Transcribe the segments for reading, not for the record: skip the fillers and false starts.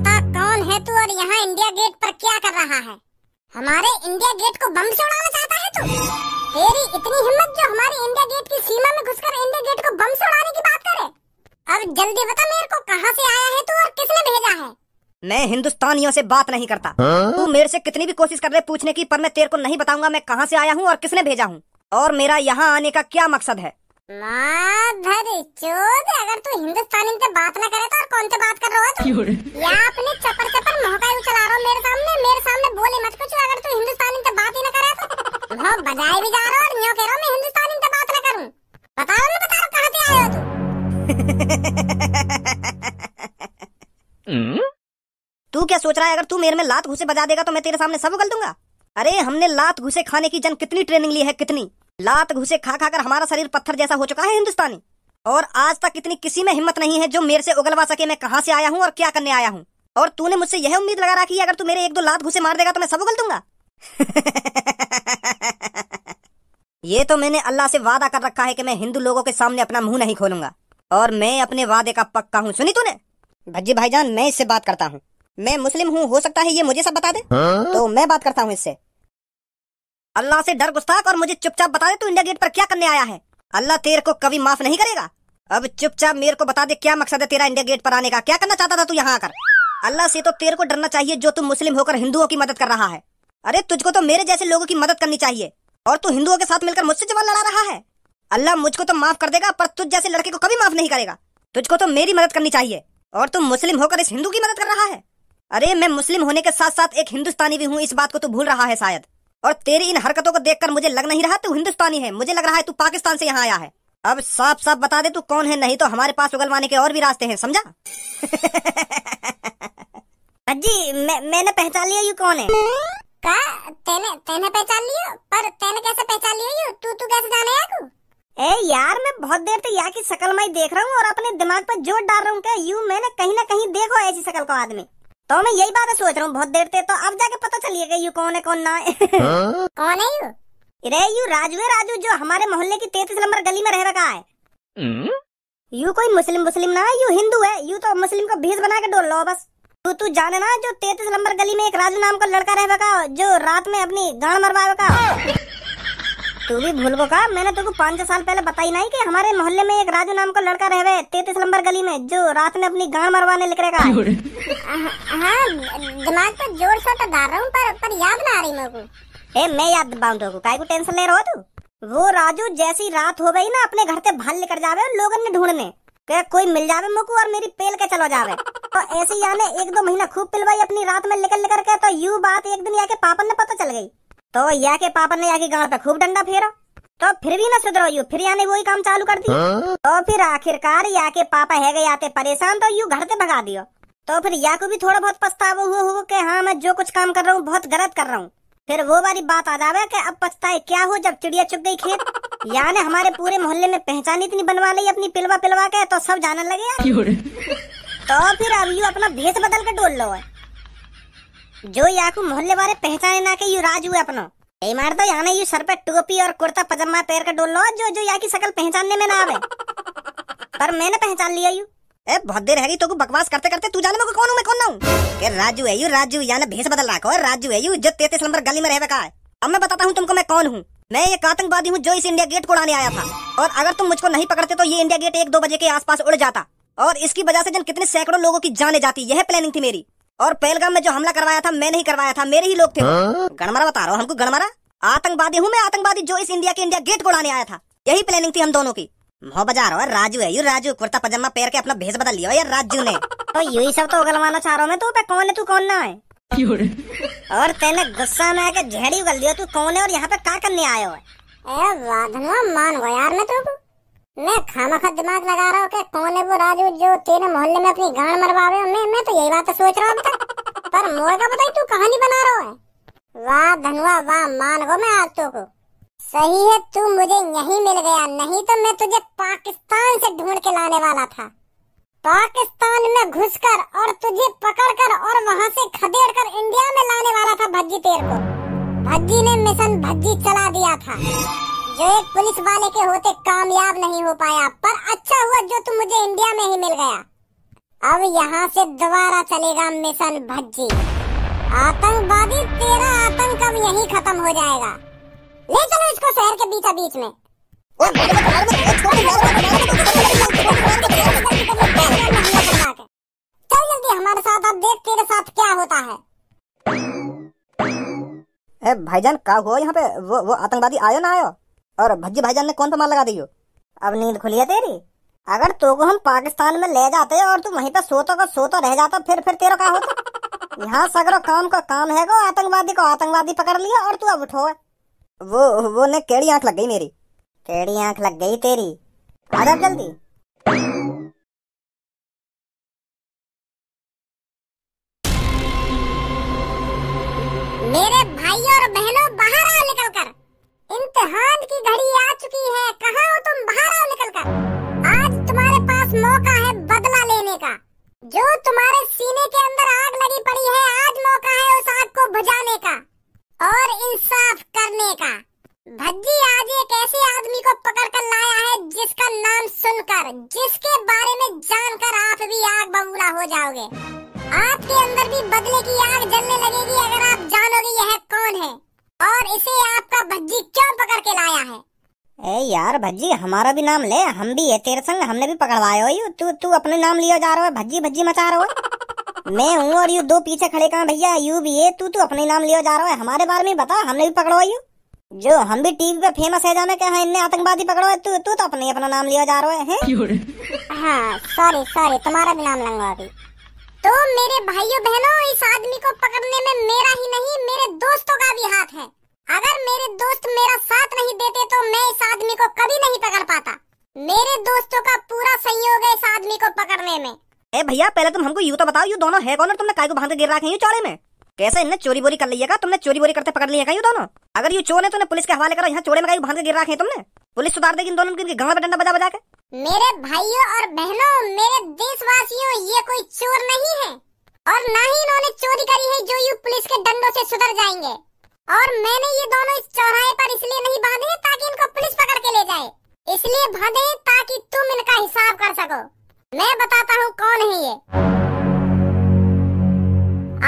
बता कौन है तू और यहाँ इंडिया गेट पर क्या कर रहा है? हमारे इंडिया गेट को बम से उड़ाना चाहता है तू? तेरी इतनी हिम्मत जो हमारी इंडिया गेट की सीमा में घुसकर इंडिया गेट को बम से उड़ाने की बात करे? अब जल्दी बता मेरे को, कहाँ से आया है तू और किसने भेजा है? मैं हिंदुस्तानियों से बात नहीं करता। तू मेरे से कितनी भी कोशिश कर रहे पूछने की, पर मैं तेरे को नहीं बताऊंगा मैं कहाँ से आया हूँ और किसने भेजा हूँ और मेरा यहाँ आने का क्या मकसद है। चोद, अगर तू हिंदुस्तानी से बात न करे तो और कौन से बात कर रहा है तू? या अपने चपर चपर महकाई चला रहा हो मेरे सामने बोले मत कुछ। अगर तू हिंदुस्तानी से बात ही न करे तो बजाए भी जा रहा और न्यों कह रहा मैं हिंदुस्तानी से बात न करूं। बताओ कहाँ से आए हो तू? तू क्या सोच रहा है अगर तू मेरे में लात घुसे बजा देगा तो मैं तेरे सामने सब उगल दूंगा? अरे हमने लात घुसे खाने की जन कितनी ट्रेनिंग ली है, कितनी लात घुसे खा खा कर हमारा शरीर पत्थर जैसा हो चुका है हिंदुस्तानी। और आज तक इतनी किसी में हिम्मत नहीं है जो मेरे से उगलवा सके मैं कहाँ से आया हूँ और क्या करने आया हूँ। और तूने मुझसे यह उम्मीद लगा रखी है अगर तू मेरे एक दो लात घुसे मार देगा तो मैं सब उगल दूंगा। ये तो मैंने अल्लाह से वादा कर रखा है कि मैं हिंदू लोगों के सामने अपना मुंह नहीं खोलूंगा और मैं अपने वादे का पक्का हूँ। सुनी तूने? भज्जी भाईजान, मैं इससे बात करता हूँ। मैं मुस्लिम हूँ, हो सकता है ये मुझे सब बता दे। तो मैं बात करता हूँ इससे। अल्लाह से डर गुस्ताख और मुझे चुपचाप बता दे तू इंडिया गेट पर क्या करने आया है। अल्लाह तेरे को कभी माफ नहीं करेगा। अब चुपचाप मेरे को बता दे क्या मकसद है तेरा इंडिया गेट पर आने का, क्या करना चाहता था तू यहाँ आकर? अल्लाह से तो तेरे को डरना चाहिए जो तू मुस्लिम होकर हिंदुओं की मदद कर रहा है। अरे तुझको तो मेरे जैसे लोगों की मदद करनी चाहिए और तू हिंदुओं के साथ मिलकर मुझसे जवान लड़ा रहा है। अल्लाह मुझको तो माफ कर देगा पर तुझ जैसे लड़के को कभी माफ नहीं करेगा। तुझको तो मेरी मदद करनी चाहिए और तू मुस्लिम होकर इस हिंदू की मदद कर रहा है। अरे मैं मुस्लिम होने के साथ साथ एक हिंदुस्तानी भी हूँ, इस बात को तू भूल रहा है शायद। और तेरी इन हरकतों को देखकर मुझे लग नहीं रहा तू हिंदुस्तानी है, मुझे लग रहा है तू पाकिस्तान से यहाँ आया है। अब साफ साफ बता दे तू कौन है, नहीं तो हमारे पास उगलवाने के और भी रास्ते हैं, समझा? अजी मैंने पहचान लिया यू कौन है? का तेने पहचान लिया? पर तेने कैसे पहचान लिया यू? तू कैसे जाने याकू? ए यार, मैं बहुत देर से यहाँ की शक्ल मैं देख रहा हूँ और अपने दिमाग पर जोर डाल रहा हूँ कि यू मैंने कहीं ना कहीं देखो ऐसी शक्ल को आदमी। तो मैं यही बात सोच रहा हूँ बहुत देर से, तो अब जाके पता चलिएगा यू कौन है कौन ना है। कौन है यू? अरे यू राजू है, राजू जो हमारे मोहल्ले की 33 नंबर गली में रह रखा है। यू कोई मुस्लिम ना है, यू हिंदू है। यू तो मुस्लिम को भेष बना के डोल लो बस। तू जाने ना जो 33 नंबर गली में एक राजू नाम का लड़का रह रखा जो रात में अपनी गाड़ मरवा का। तू भी भूल गो का? मैंने तुमको 5 साल पहले बताई नहीं कि हमारे मोहल्ले में एक राजू नाम का लड़का रह 33 नंबर गली में जो रात में अपनी गाड़ मरवाने निकले का। हाँ, दिमाग पर जोर से तो डाल रहा हूँ पर याद ना आ रही मेरे को। ए मैं याद दबाऊं तो काहे को टेंशन ले रहा हो तू? वो राजू जैसी रात हो गई ना अपने घर से भाल लेकर जावे और लोगों ने ढूंढने के कोई मिल जावे मुझको और मेरी पेल के चलो जावे। तो ऐसे याने 1-2 महीना खूब पिलवाई अपनी रात में लेकर के। तो यू बात एक दिन याके पापा ने पता चल गई तो या के पापा ने याकी गांव पे खूब डंडा फेरा। तो फिर भी ना सुधरो यू, फिर याने वही काम चालू कर दी। तो फिर आखिरकार या के पापा है गए आते परेशान तो यू घर से भगा दियो। तो फिर या को भी थोड़ा बहुत पछतावा हुआ कि हाँ मैं जो कुछ काम कर रहा हूँ बहुत गलत कर रहा हूँ। फिर वो वाली बात आ जावे कि अब पछताए क्या हो जब चिड़िया चुग गई खेत। यानी हमारे पूरे मोहल्ले में पहचान इतनी बनवा ली अपनी पिलवा के तो सब जानने लगे। तो फिर अब यू अपना भेष बदल के डोल लो है जो याकू मोहल्ले वाले पहचाने ना के यू राजू है अपना। मार तो यहाँ यू सर पे टोपी और कुर्ता पजामा पैर के डोल लो जो यहाँ की शक्ल पहचानने में ना आवे। पर मैंने पहचान लिया यू। ए बहुत देर है तो बकवास करते करते तू जाने में कौन हूँ मैं कौन ना हूँ? राजू है यू, राजू यानी भेष बदल रखा है। राजू है यू जो 33 नंबर गली में रह का है। अब मैं बताता हूँ तुमको मैं कौन हूँ। मैं एक आतंकवादी हूँ जो इस इंडिया गेट को उड़ाने आया था और अगर तुम मुझको नहीं पकड़ते तो ये इंडिया गेट 1-2 बजे के आसपास उड़ जाता और इसकी वजह से जन कितने सैकड़ों लोगों की जाने जाती। यह प्लानिंग थी मेरी। और पहलगाम में जो हमला करवाया था मैं नहीं करवाया था, मेरे ही लोग थे। गणमारा बता रहा हूँ हमको, गणमारा आतंकवादी हूँ मैं, आतंकवादी जो इस इंडिया गेट को उड़ाने आया था। यही प्लानिंग थी हम दोनों की। मोह बजा रहा है राजू है यू, राजू कुर्ता पजामा पैर के अपना भेष बदल लिया यार राजू ने। तो यही सब तो उगलवाना चाह रहा हूँ मैं। तू कौन है, तू कौन ना है? और तेने गुस्सा में आके झेड़ी उगल दिया। तू कौन है और यहाँ पे क्या करने आया है? मान गो यार मैं खामखा दिमाग लगा रहा हूँ कि कौन है वो राजू जो तेरे मोहल्ले में अपनी गाड़ मरवावे। मैं तो यही बात सोच रहा हूँ अभी तक। पर मोर का बताई तू कहानी बना रहा है। वाह धनवा वाह, मान गो मैं आज तो को। सही है तू मुझे यहीं मिल गया, नहीं तो मैं तुझे पाकिस्तान से ढूंढ के लाने वाला था। पाकिस्तान में घुसकर और तुझे पकड़कर और वहाँ से खदेड़कर इंडिया में लाने वाला था भज्जी तेरे को। भज्जी ने मिशन भज्जी चला दिया था जो एक पुलिस वाले के होते कामयाब नहीं हो पाया। पर अच्छा हुआ जो तू मुझे इंडिया में ही मिल गया। अब यहाँ से दोबारा चलेगा मिशन भज्जी। आतंकवादी, तेरा आतंक अब यहीं खत्म हो जाएगा। ले चलो इसको शहर के बीचा बीच में। चल जल्दी हमारे साथ, अब देख तेरे साथ क्या होता है। भाईजान का हुआ यहाँ पे? वो आतंकवादी आयो ना आयो? और भज्जी भाईजान ने कौन सा मार लगा दियो? अब नींद खुली है तेरी? अगर तो को हम पाकिस्तान में ले जाते और तू वहीं पे सोतो रह जाता, फिर तेरा क्या होता? यहाँ सगरो काम का काम है को आतंकवादी पकड़ लिया और तू अब उठो। वो ने केड़ी आंख लग गई मेरी। केड़ी आंख लग गई तेरी? आ जा जल्दी। मेरे भाइयों और बहनों, बाहर आओ निकल कर। इम्तिहान की घड़ी आ चुकी है, कहाँ हो तुम? बाहर आओ निकल कर। आज तुम्हारे पास मौका है बदला लेने का। जो तुम्हारे सीने के अंदर आग लगी पड़ी है, आज मौका है उस आग को बुझाने का और इंसाफ करने का। भज्जी आज एक ऐसे आदमी को पकड़ कर लाया है जिसका नाम सुनकर, जिसके बारे में जानकर आप भी आग बबूला हो जाओगे। आपके अंदर भी बदले की आग जलने लगेगी अगर आप जानोगे यह कौन है और इसे आपका भज्जी क्यों पकड़ के लाया है। ए यार भज्जी, हमारा भी नाम ले, हम भी है तेरे संग, हमने भी पकड़वाए हो। तू अपने नाम लिया जा रहा है, भज्जी मचा रहा है। मैं हूँ और यू दो पीछे खड़े कहाँ भैया? यू भी है, तू अपने नाम लिया जा रहा है। हमारे बारे में बता, हमने भी पकड़वाई हो। जो हम भी टीवी पे फेमस है जाने के, हाँ इनने आतंकवादी पकड़ो है, तू तो अपना नाम लिया जा रहा है। हाँ सॉरी, तुम्हारा भी नाम लूंगा अभी। तो मेरे भाइयों बहनों, इस आदमी को पकड़ने में मेरा ही नहीं, मेरे दोस्तों का भी हाथ है। अगर मेरे दोस्त मेरा साथ नहीं देते तो मैं इस आदमी को कभी नहीं पकड़ पाता। मेरे दोस्तों का पूरा सहयोग है इस आदमी को पकड़ने में। ए भैया, पहले तुम हमको यूं तो बताओ, यू दोनों है कौन और तुमने काय को बांध के गिर रखे हैं चौड़े में? कैसे इनने चोरी बोरी कर लिया? तुमने चोरी बोरी करते पकड़ लिया यू दोनों? अगर यू चोर है तो पुलिस के हवाले करो। यहाँ चोड़े में काय को बांध के गिर रखे हैं तुमने? पुलिस सुधार देगी इन दोनों की गांव में डंडा बजा के। मेरे भाइयों और बहनों, मेरे देशवासियों, ये कोई चोर नहीं है और ना ही इन्होंने चोरी करी है जो यू पुलिस के डंडों से सुधर जाएंगे। और मैंने ये दोनों इस चौराहे पर इसलिए नहीं बांधे ताकि इनको पुलिस पकड़ के ले जाए, इसलिए बांधे ताकि तुम इनका हिसाब कर सको। मैं बताता हूँ कौन है ये।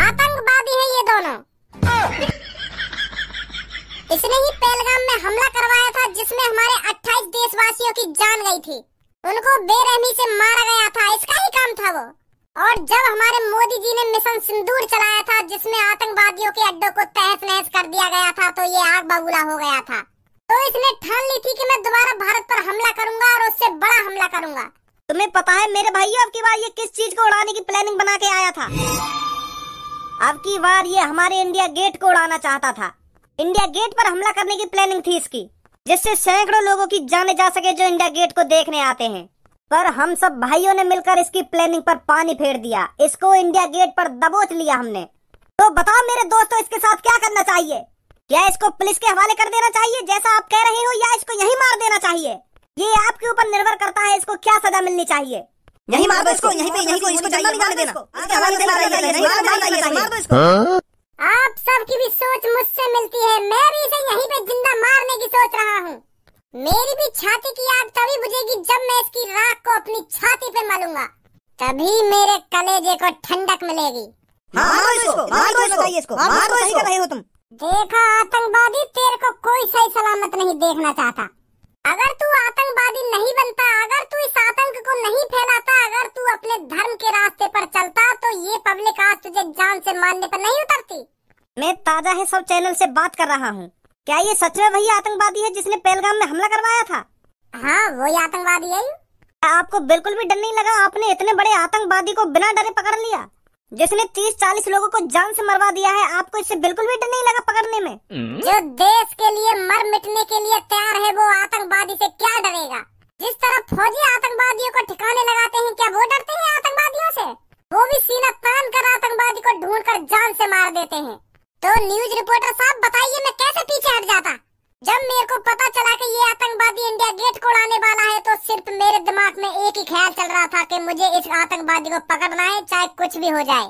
आतंकवादी है ये दोनों। इसने ही पहलगाम में हमला करवाया था जिसमें हमारे 28 देशवासियों की जान गई थी। उनको बेरहमी से मारा गया था, इसका ही काम था वो। और जब हमारे मोदी जी ने मिशन सिंदूर चलाया था जिसमें आतंकवादियों के अड्डों को तहस नहस कर दिया गया था, तो ये आग बबूला हो गया था। तो इसने ठान ली थी कि मैं दोबारा भारत पर हमला करूंगा और उससे बड़ा हमला करूंगा। तुम्हें पता है मेरे भाइयों, अब की बार ये किस चीज को उड़ाने की प्लानिंग बना के आया था? अब की बार ये हमारे इंडिया गेट को उड़ाना चाहता था। इंडिया गेट पर हमला करने की प्लानिंग थी इसकी, जिससे सैकड़ों लोगों की जाने जा सके जो इंडिया गेट को देखने आते हैं। पर हम सब भाइयों ने मिलकर इसकी प्लानिंग पर पानी फेर दिया। इसको इंडिया गेट पर दबोच लिया हमने। तो बताओ मेरे दोस्तों, इसके साथ क्या करना चाहिए? क्या इसको पुलिस के हवाले कर देना चाहिए जैसा आप कह रहे हो, या इसको यहीं मार देना चाहिए? ये आपके ऊपर निर्भर करता है इसको क्या सजा मिलनी चाहिए। यहीं मार दो इसको, यहीं पे इसको जिंदा नहीं जाने देना। मार दो इसको। आप सबकी भी सोच मुझसे मिलती है, मैं भी इसे यहीं पे जिंदा मारने की सोच रहा हूँ। मेरी भी छाती की आग तभी बुझेगी जब मैं इसकी राख को अपनी छाती पे मलूंगा, तभी मेरे कलेजे को ठंडक मिलेगी। मार दो इसको, मार दो इसको, मार दो। सही कर रहे हो तुम। देखा आतंकवादी, तेरे को कोई सही सलामत नहीं देखना चाहता। अगर तू आतंकवादी नहीं बनता, अगर तू इस आतंक को नहीं फैलाता, अगर तू अपने धर्म के रास्ते पर चलता, तो ये पब्लिक आज तुझे जान से मारने पर नहीं उतरती। मैं ताजा है सब चैनल से बात कर रहा हूँ। क्या ये सच में वही आतंकवादी है जिसने पहलगाम में हमला करवाया था? हाँ वही आतंकवादी है। आपको बिल्कुल भी डर नहीं लगा? आपने इतने बड़े आतंकवादी को बिना डरे पकड़ लिया, जिसने 30-40 लोगों को जान से मरवा दिया है। आपको इससे बिल्कुल भी डर नहीं लगा पकड़ने में? जो देश के लिए मर मिटने के लिए तैयार है वो आतंकवादी से क्या डरेगा? जिस तरह फौजी आतंकवादियों को ठिकाने लगाते हैं, क्या वो डरते हैं आतंकवादियों से? वो भी सीना तान कर आतंकवादी को ढूंढ कर जान से मार देते हैं। तो न्यूज रिपोर्टर साहब बताइए, मैं कैसे पीछे हट जाता? जब मेरे को पता चला कि ये आतंकवादी इंडिया गेट को उड़ाने वाला है, तो सिर्फ मेरे दिमाग में एक ही ख्याल चल रहा था कि मुझे इस आतंकवादी को पकड़ना है, चाहे कुछ भी हो जाए।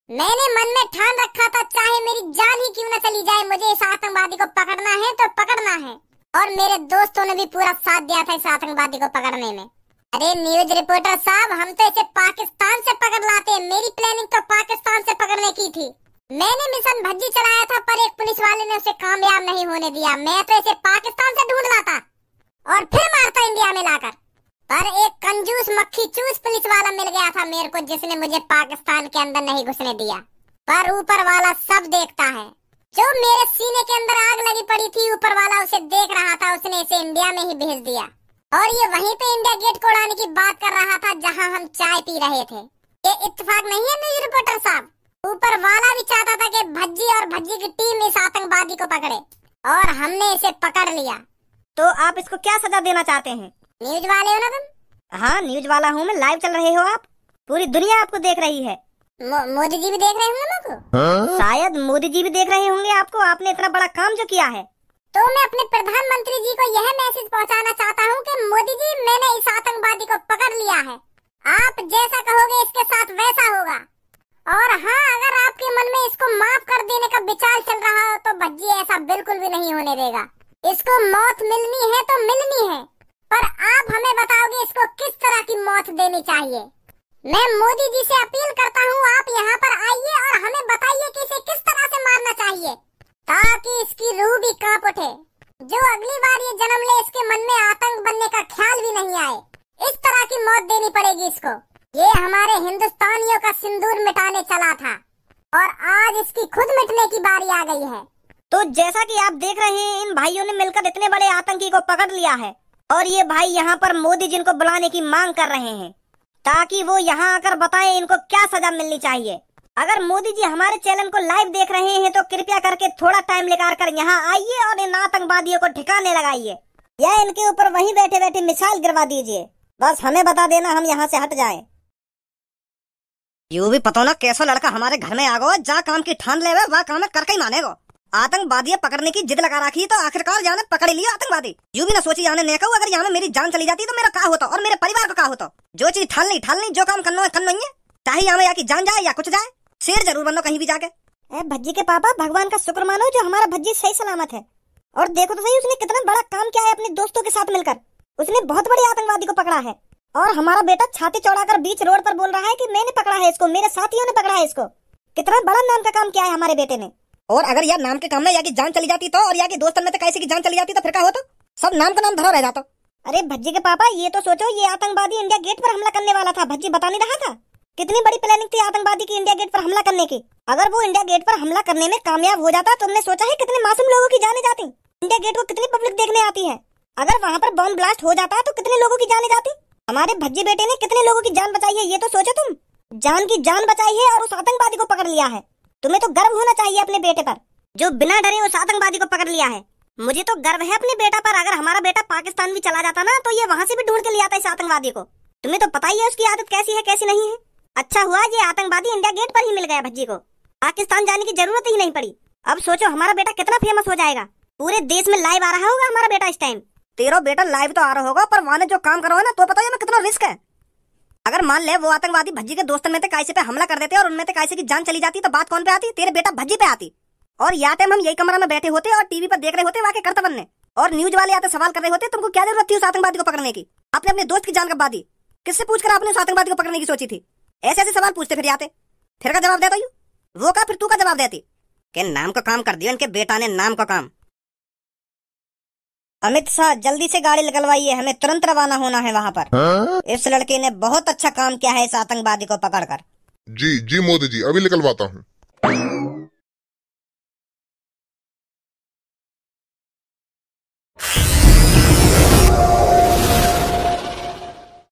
मैंने मन में ठान रखा था, चाहे मेरी जान ही क्यों न चली जाए, मुझे इस आतंकवादी को पकड़ना है तो पकड़ना है। और मेरे दोस्तों ने भी पूरा साथ दिया था इस आतंकवादी को पकड़ने में। अरे न्यूज रिपोर्टर साहब, हम तो इसे पाकिस्तान से पकड़ लाते। मेरी प्लानिंग तो पाकिस्तान से पकड़ने की थी। मैंने मिशन भज्जी चलाया था, पर एक पुलिस वाले ने उसे कामयाब नहीं होने दिया। मैं तो इसे पाकिस्तान से ढूंढ लाता और फिर मारता इंडिया में लाकर। पर एक कंजूस मक्खी चूस पुलिस वाला मिल गया था मेरे को, जिसने मुझे पाकिस्तान के अंदर नहीं घुसने दिया। पर ऊपर वाला सब देखता है। जो मेरे सीने के अंदर आग लगी पड़ी थी, ऊपर वाला उसे देख रहा था। उसने इसे इंडिया में ही भेज दिया और ये वहीं पे इंडिया गेट को उड़ाने की बात कर रहा था जहां हम चाय पी रहे थे। ये इत्तेफाक नहीं है न्यूज रिपोर्टर साहब? ऊपर वाला भी चाहता था कि भज्जी और भज्जी की टीम इस आतंकवादी को पकड़े और हमने इसे पकड़ लिया। तो आप इसको क्या सजा देना चाहते हैं? न्यूज वाले हो ना तुम? हाँ, न्यूज वाला हूँ मैं। लाइव चल रहे हो आप, पूरी दुनिया आपको देख रही है। मोदी जी भी देख रहे होंगे लोगों? शायद मोदी जी भी देख रहे होंगे आपको। आपने इतना बड़ा काम जो किया है। तो मैं अपने प्रधानमंत्री जी को यह मैसेज पहुंचाना चाहता हूं कि मोदी जी, मैंने इस आतंकवादी को पकड़ लिया है। आप जैसा कहोगे इसके साथ वैसा होगा। और हाँ, अगर आपके मन में इसको माफ कर देने का विचार चल रहा हो तो भज्जी ऐसा बिल्कुल भी नहीं होने देगा। इसको मौत मिलनी है तो मिलनी है, पर आप हमें बताओगे इसको किस तरह की मौत देनी चाहिए। मैं मोदी जी से अपील करता हूँ, आप यहाँ पर आइए और हमें बताइए कि इसे किस तरह से मारना चाहिए ताकि इसकी रूह भी कांप उठे। जो अगली बार ये जन्म ले, इसके मन में आतंक बनने का ख्याल भी नहीं आए। इस तरह की मौत देनी पड़ेगी इसको। ये हमारे हिंदुस्तानियों का सिंदूर मिटाने चला था और आज इसकी खुद मिटने की बारी आ गई है। तो जैसा कि आप देख रहे हैं, इन भाइयों ने मिलकर इतने बड़े आतंकी को पकड़ लिया है और ये भाई यहाँ पर मोदी जी को बुलाने की मांग कर रहे हैं ताकि वो यहाँ आकर बताएं इनको क्या सजा मिलनी चाहिए। अगर मोदी जी हमारे चैनल को लाइव देख रहे हैं तो कृपया करके थोड़ा टाइम निकाल कर यहाँ आइए और इन आतंकवादियों को ठिकाने लगाइए या इनके ऊपर वहीं बैठे बैठे मिसाइल गिरवा दीजिए। बस हमें बता देना, हम यहाँ से हट जाएं। यूं भी पता ना कैसा लड़का हमारे घर में आ गो, जा काम की ठान ले वह काम करके ही मानेगो। आतंकवादी पकड़ने की जिद लगा रखी तो आखिरकार जाने पकड़ लिया आतंकवादी। यूं भी ना सोची जाने ने कहूं, अगर यहाँ मेरी जान चली जाती तो मेरा क्या होता और मेरे परिवार का क्या होता। जो चीज ठाल नहीं, जो काम करना है करना ही है, चाहे यहाँ या की जान जाए या कुछ जाए। शेर जरूर बनो कहीं भी जाके। भज्जी के पापा, भगवान का शुक्र मानो जो हमारा भज्जी सही सलामत है। और देखो तो सही, उसने कितना बड़ा काम किया है अपने दोस्तों के साथ मिलकर। उसने बहुत बड़े आतंकवादी को पकड़ा है और हमारा बेटा छाती चौड़ाकर बीच रोड पर बोल रहा है कि मैंने पकड़ा है इसको, मेरे साथियों ने पकड़ा है इसको। कितना बड़ा नाम का काम किया है हमारे बेटे ने। और अगर यार नाम के काम में या की जान चली जाती तो, और या की दोस्तन में तो कैसे की जान चली जाती तो फिर क्या होता? सब नाम का नाम धरा रह जाता। अरे भज्जी के पापा, ये तो सोचो, ये आतंकवादी इंडिया गेट पर हमला करने वाला था। भज्जी बता नहीं रहा था कितनी बड़ी प्लानिंग थी आतंकवादी की इंडिया गेट पर हमला करने की। अगर वो इंडिया गेट पर हमला करने में कामयाब हो जाता, तुमने सोचा है कितने मासूम लोगों की जाने जाती। इंडिया गेट को कितनी पब्लिक देखने आती है। अगर वहाँ पर बॉम्ब ब्लास्ट हो जाता तो कितने लोगों की जाने जाती। हमारे भज्जी बेटे ने कितने लोगों की जान बचाई है, ये तो सोचो तुम। जान की जान बचाई है और उस आतंकवादी को पकड़ लिया है। तुम्हें तो गर्व होना चाहिए अपने बेटे पर, जो बिना डरे उस आतंकवादी को पकड़ लिया है। मुझे तो गर्व है अपने बेटा पर। अगर हमारा बेटा पाकिस्तान भी चला जाता ना तो ये वहाँ से भी ढूंढ के ले आता इस आतंकवादी को। तुम्हें तो पता ही है उसकी आदत कैसी है कैसी नहीं है। अच्छा हुआ ये आतंकवादी इंडिया गेट पर ही मिल गया भज्जी को, पाकिस्तान जाने की जरूरत ही नहीं पड़ी। अब सोचो हमारा बेटा कितना फेमस हो जाएगा, पूरे देश में लाइव आ रहा होगा हमारा बेटा इस टाइम। तेरा बेटा लाइव तो आ रहा होगा, पर वहाँ जो काम करो है ना, तो पता है कितना रिस्क है। अगर मान ले वो आतंकवादी भज्जी के दोस्तों में से कैसे पे हमला कर देते और उनमें से कैसे की जान चली जाती तो बात कौन पे आती? तेरे बेटा भज्जी पे आती। और या टाइम हम यही कमरा में बैठे होते और टीवी पर देख रहे होते वाकई करतब बनने, और न्यूज वाले आते सवाल कर रहे होते तुमको क्या जरूरत थी उस आतंकवादी को पकड़ने की? आपने अपने दोस्त की जान कब दी? किससे पूछकर आपने उस आतंकवादी को पकड़ने की सोची थी? ऐसे ऐसे सवाल पूछते फिर आते, फिर का जवाब देता यू वो का, फिर तू का जवाब देती कि नाम का काम कर दिया इनके बेटा ने, नाम का काम। अमित शाह जल्दी से गाड़ी निकलवाइए, हमें तुरंत रवाना होना है वहाँ पर। इस लड़के ने बहुत अच्छा काम किया है इस आतंकवादी को पकड़कर। जी जी मोदी जी, अभी निकलवाता हूँ।